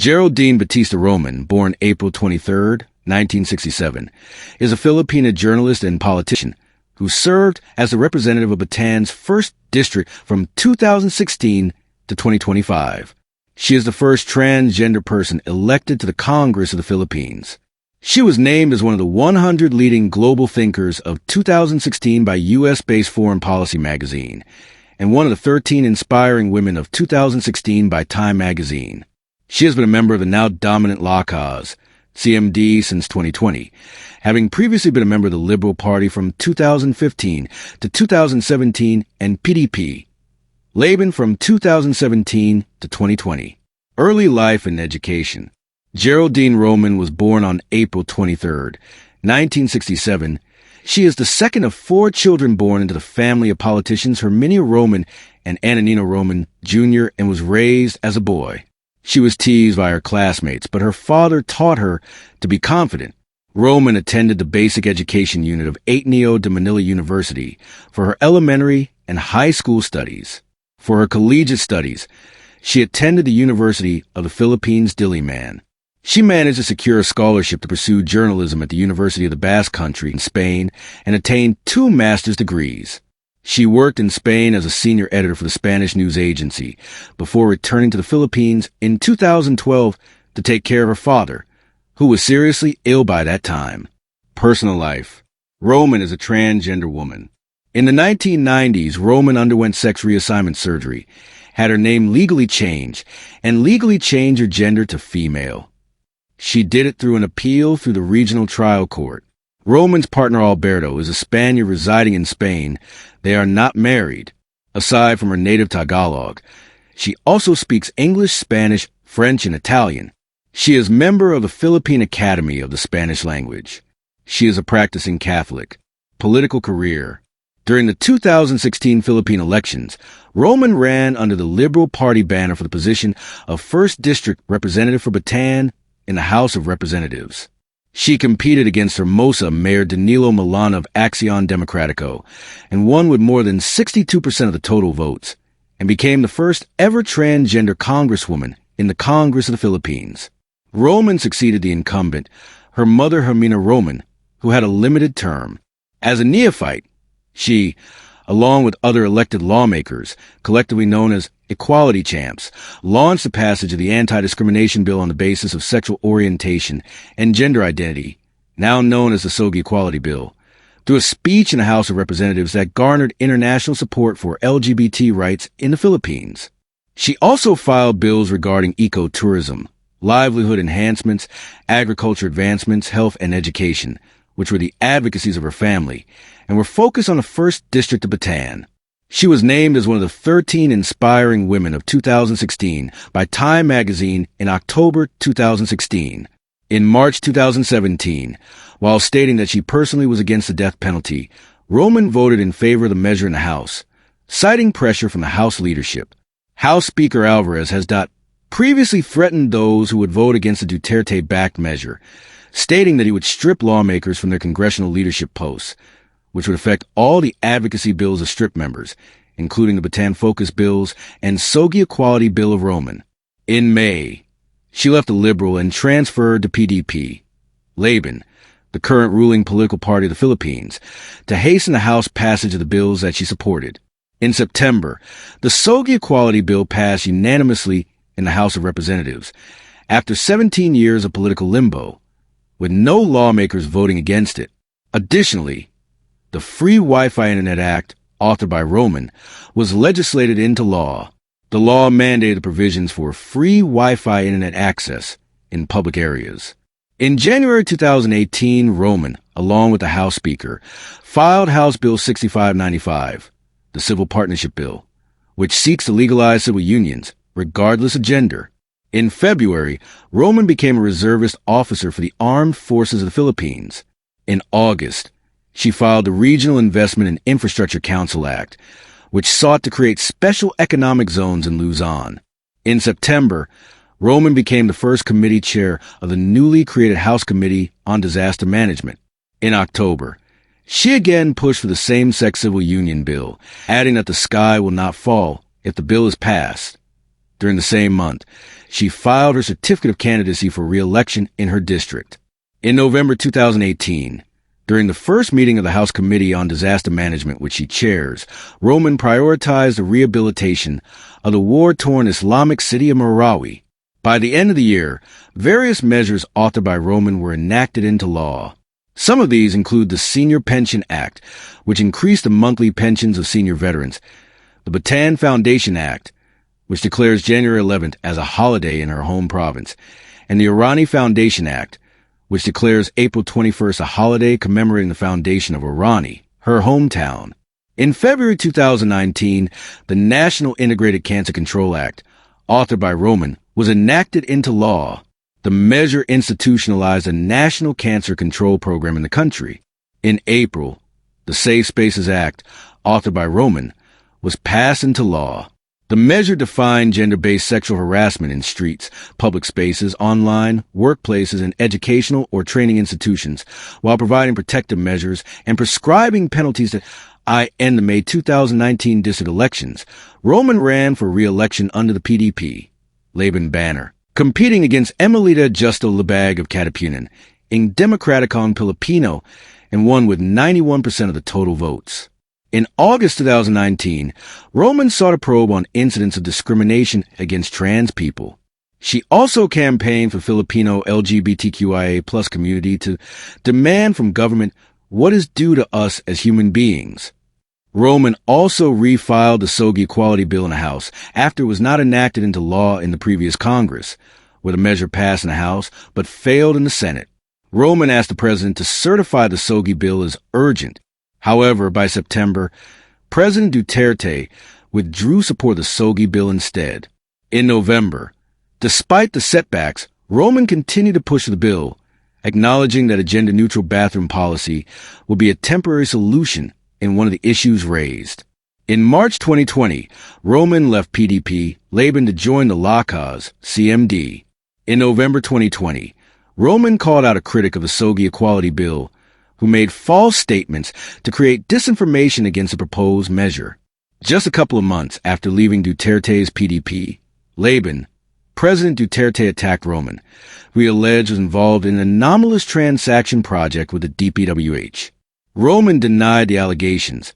Geraldine Batista Roman, born April 23, 1967, is a Filipina journalist and politician who served as the representative of Bataan's 1st District from 2016 to 2025. She is the first transgender person elected to the Congress of the Philippines. She was named as one of the 100 leading global thinkers of 2016 by U.S.-based Foreign Policy magazine, and one of the 13 inspiring women of 2016 by Time magazine. She has been a member of the now dominant La Cause, CMD, since 2020, having previously been a member of the Liberal Party from 2015 to 2017 and PDP, Laban from 2017 to 2020. Early life and education. Geraldine Roman was born on April 23, 1967. She is the second of 4 children born into the family of politicians Herminia Roman and Ananino Roman Jr. and was raised as a boy. She was teased by her classmates, but her father taught her to be confident. Roman attended the basic education unit of Ateneo de Manila University for her elementary and high school studies. For her collegiate studies, she attended the University of the Philippines Diliman. She managed to secure a scholarship to pursue journalism at the University of the Basque Country in Spain and attained 2 master's degrees. She worked in Spain as a senior editor for the Spanish news agency before returning to the Philippines in 2012 to take care of her father, who was seriously ill by that time. Personal life. Roman is a transgender woman. In the 1990s, Roman underwent sex reassignment surgery, had her name legally changed, and legally changed her gender to female. She did it through an appeal through the regional trial court. Roman's partner Alberto is a Spaniard residing in Spain. They are not married. Aside from her native Tagalog, she also speaks English, Spanish, French, and Italian. She is member of the Philippine Academy of the Spanish language. She is a practicing Catholic. Political career. During the 2016 Philippine elections, Roman ran under the Liberal Party banner for the position of 1st District Representative for Bataan in the House of Representatives. She competed against Hermosa Mayor Danilo Milana of Acción Democrático and won with more than 62% of the total votes and became the first ever transgender congresswoman in the Congress of the Philippines. Roman succeeded the incumbent, her mother Hermina Roman, who had a limited term. As a neophyte, she, along with other elected lawmakers, collectively known as Equality Champs, launched the passage of the Anti-Discrimination Bill on the basis of sexual orientation and gender identity, now known as the SOGI Equality Bill, through a speech in the House of Representatives that garnered international support for LGBT rights in the Philippines. She also filed bills regarding ecotourism, livelihood enhancements, agriculture advancements, health, and education, which were the advocacies of her family, and were focused on the 1st District of Bataan. She was named as one of the 13 inspiring women of 2016 by Time magazine in October 2016. In March 2017, while stating that she personally was against the death penalty, Roman voted in favor of the measure in the House, citing pressure from the House leadership. House Speaker Alvarez has previously threatened those who would vote against the Duterte-backed measure, stating that he would strip lawmakers from their congressional leadership posts, which would affect all the advocacy bills of strip members, including the Bataan Focus bills and SOGI Equality Bill of Roman. In May, she left the Liberal and transferred to PDP, Laban, the current ruling political party of the Philippines, to hasten the House passage of the bills that she supported. In September, the SOGI Equality Bill passed unanimously in the House of Representatives, after 17 years of political limbo, with no lawmakers voting against it. Additionally, the Free Wi-Fi Internet Act, authored by Roman, was legislated into law. The law mandated the provisions for free Wi-Fi Internet access in public areas. In January 2018, Roman, along with the House Speaker, filed House Bill 6595, the Civil Partnership Bill, which seeks to legalize civil unions, regardless of gender. In February, Roman became a reservist officer for the Armed Forces of the Philippines. In August, she filed the Regional Investment and Infrastructure Council Act, which sought to create special economic zones in Luzon. In September, Roman became the first committee chair of the newly created House Committee on Disaster Management. In October, she again pushed for the same-sex civil union bill, adding that the sky will not fall if the bill is passed. During the same month, she filed her certificate of candidacy for re-election in her district. In November 2018, during the first meeting of the House Committee on Disaster Management, which she chairs, Roman prioritized the rehabilitation of the war-torn Islamic city of Marawi. By the end of the year, various measures authored by Roman were enacted into law. Some of these include the Senior Pension Act, which increased the monthly pensions of senior veterans, the Bataan Foundation Act, which declares January 11th as a holiday in her home province, and the Irani Foundation Act, which declares April 21st a holiday commemorating the foundation of Irani, her hometown. In February 2019, the National Integrated Cancer Control Act, authored by Roman, was enacted into law. The measure institutionalized a national cancer control program in the country. In April, the Safe Spaces Act, authored by Roman, was passed into law. The measure defined gender-based sexual harassment in streets, public spaces, online, workplaces, and educational or training institutions, while providing protective measures and prescribing penalties that end the May 2019 district elections. Roman ran for re-election under the PDP Laban banner, competing against Emelita Justo Labag of Katipunan in Democraticon Filipino, and won with 91% of the total votes. In August 2019, Roman sought a probe on incidents of discrimination against trans people. She also campaigned for Filipino LGBTQIA+ community to demand from government what is due to us as human beings. Roman also refiled the SOGI Equality Bill in the House after it was not enacted into law in the previous Congress, where the measure passed in the House but failed in the Senate. Roman asked the president to certify the SOGI bill as urgent. However, by September, President Duterte withdrew support of the SOGI bill instead. In November, despite the setbacks, Roman continued to push the bill, acknowledging that a gender-neutral bathroom policy would be a temporary solution in one of the issues raised. In March 2020, Roman left PDP Laban to join the La Cause, CMD. In November 2020, Roman called out a critic of the SOGI Equality Bill who made false statements to create disinformation against the proposed measure. Just a couple of months after leaving Duterte's PDP, Laban, President Duterte attacked Roman, who he alleged was involved in an anomalous transaction project with the DPWH. Roman denied the allegations,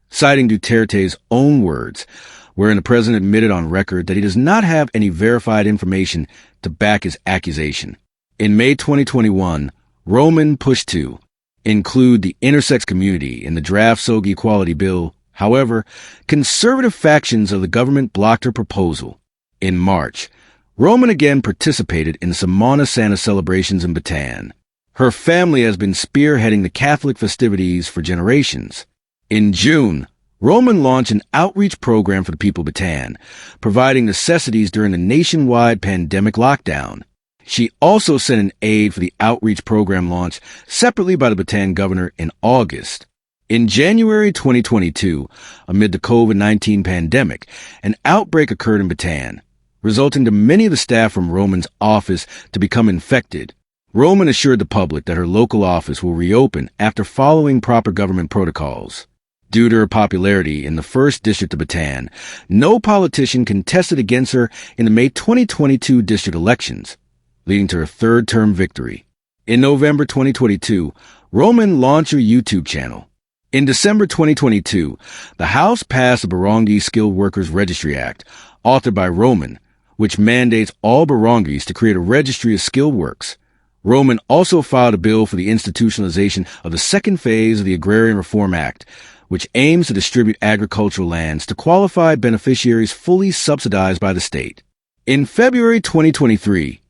citing Duterte's own words, wherein the president admitted on record that he does not have any verified information to back his accusation. In May 2021, Roman pushed to include the intersex community in the draft SOGI Equality Bill. However, conservative factions of the government blocked her proposal. In March, Roman again participated in the Semana Santa celebrations in Bataan. Her family has been spearheading the Catholic festivities for generations. In June, Roman launched an outreach program for the people of Bataan, providing necessities during the nationwide pandemic lockdown. She also sent an aid for the outreach program launch separately by the Bataan governor in August. In January 2022, amid the COVID-19 pandemic, an outbreak occurred in Bataan, resulting to many of the staff from Roman's office to become infected. Roman assured the public that her local office will reopen after following proper government protocols. Due to her popularity in the 1st District of Bataan, no politician contested against her in the May 2022 district elections, leading to her 3rd-term victory. In November 2022, Roman launched her YouTube channel. In December 2022, the House passed the Barangay Skilled Workers Registry Act, authored by Roman, which mandates all barangays to create a registry of skilled works. Roman also filed a bill for the institutionalization of the 2nd phase of the Agrarian Reform Act, which aims to distribute agricultural lands to qualified beneficiaries fully subsidized by the state. In February 2023,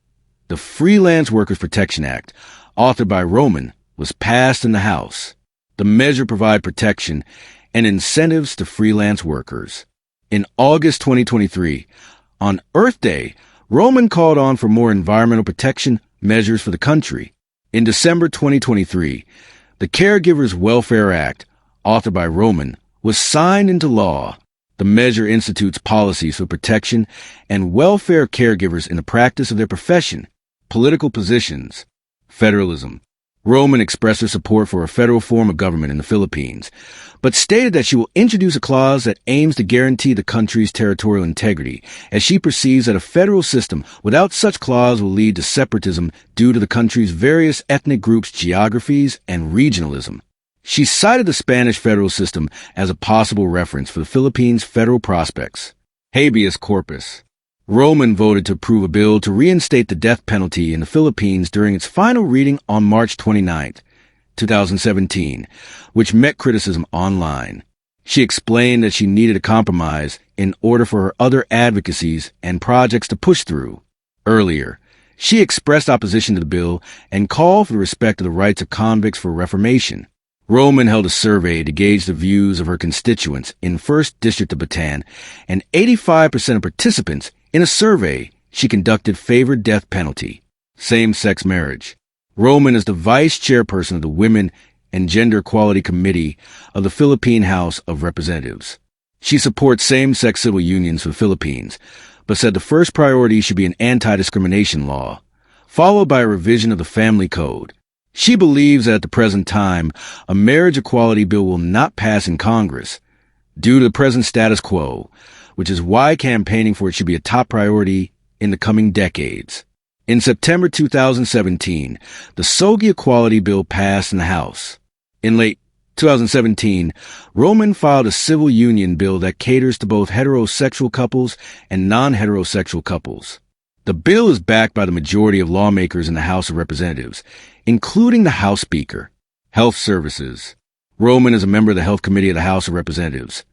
the Freelance Workers Protection Act, authored by Roman, was passed in the House. The measure provides protection and incentives to freelance workers. In August 2023, on Earth Day, Roman called on for more environmental protection measures for the country. In December 2023, the Caregivers Welfare Act, authored by Roman, was signed into law. The measure institutes policies for protection and welfare of caregivers in the practice of their profession, political positions, federalism, Roman expressed her support for a federal form of government in the Philippines, but stated that she will introduce a clause that aims to guarantee the country's territorial integrity, as she perceives that a federal system without such clause will lead to separatism due to the country's various ethnic groups' geographies and regionalism. She cited the Spanish federal system as a possible reference for the Philippines' federal prospects. Habeas corpus. Roman voted to approve a bill to reinstate the death penalty in the Philippines during its final reading on March 29, 2017, which met criticism online. She explained that she needed a compromise in order for her other advocacies and projects to push through. Earlier, she expressed opposition to the bill and called for the respect of the rights of convicts for reformation. Roman held a survey to gauge the views of her constituents in 1st District of Bataan, and 85% of participants in a survey she conducted favored death penalty. Same-sex marriage. Roman is the vice chairperson of the Women and Gender Equality Committee of the Philippine House of Representatives. She supports same-sex civil unions for the Philippines, but said the first priority should be an anti-discrimination law, followed by a revision of the family code. She believes that at the present time, a marriage equality bill will not pass in Congress due to the present status quo, which is why campaigning for it should be a top priority in the coming decades. In September 2017, the SOGI Equality Bill passed in the House. In late 2017, Roman filed a civil union bill that caters to both heterosexual couples and non-heterosexual couples. The bill is backed by the majority of lawmakers in the House of Representatives, including the House Speaker. Health Services. Roman is a member of the Health Committee of the House of Representatives.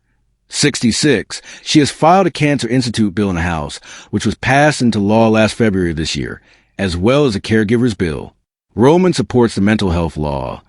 66. She has filed a Cancer Institute bill in the House, which was passed into law last February of this year, as well as a caregiver's bill. Roman supports the mental health law,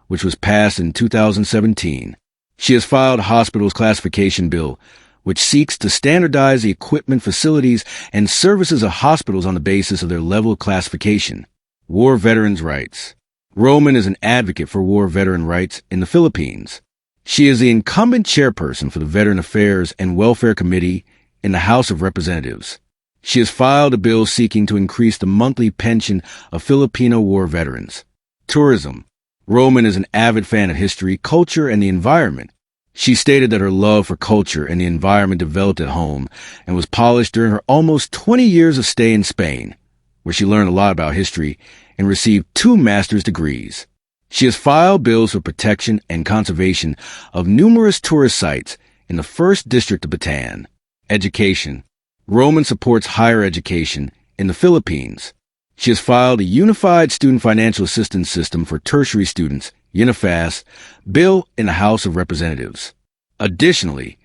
which was passed in 2017. She has filed a hospitals classification bill, which seeks to standardize the equipment, facilities, and services of hospitals on the basis of their level of classification. War veterans' rights. Roman is an advocate for war veteran rights in the Philippines. She is the incumbent chairperson for the Veteran Affairs and Welfare Committee in the House of Representatives. She has filed a bill seeking to increase the monthly pension of Filipino war veterans. Tourism. Roman is an avid fan of history, culture, and the environment. She stated that her love for culture and the environment developed at home and was polished during her almost 20 years of stay in Spain, where she learned a lot about history and received 2 master's degrees. She has filed bills for protection and conservation of numerous tourist sites in the 1st District of Bataan. Education. Roman supports higher education in the Philippines. She has filed a Unified Student Financial Assistance System for tertiary students, UNIFAS, bill in the House of Representatives. Additionally,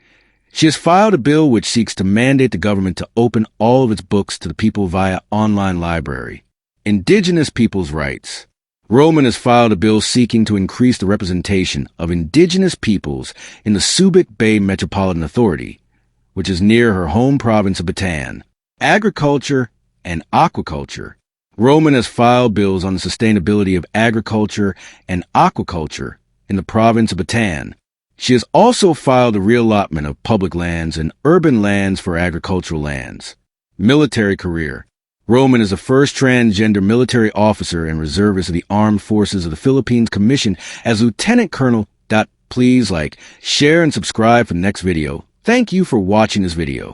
she has filed a bill which seeks to mandate the government to open all of its books to the people via online library. Indigenous people's rights. Roman has filed a bill seeking to increase the representation of indigenous peoples in the Subic Bay Metropolitan Authority, which is near her home province of Bataan. Agriculture and aquaculture. Roman has filed bills on the sustainability of agriculture and aquaculture in the province of Bataan. She has also filed a reallotment of public lands and urban lands for agricultural lands. Military career. Roman is the first transgender military officer and reservist of the Armed Forces of the Philippines commissioned as Lieutenant Colonel. Please like, share, and subscribe for the next video. Thank you for watching this video.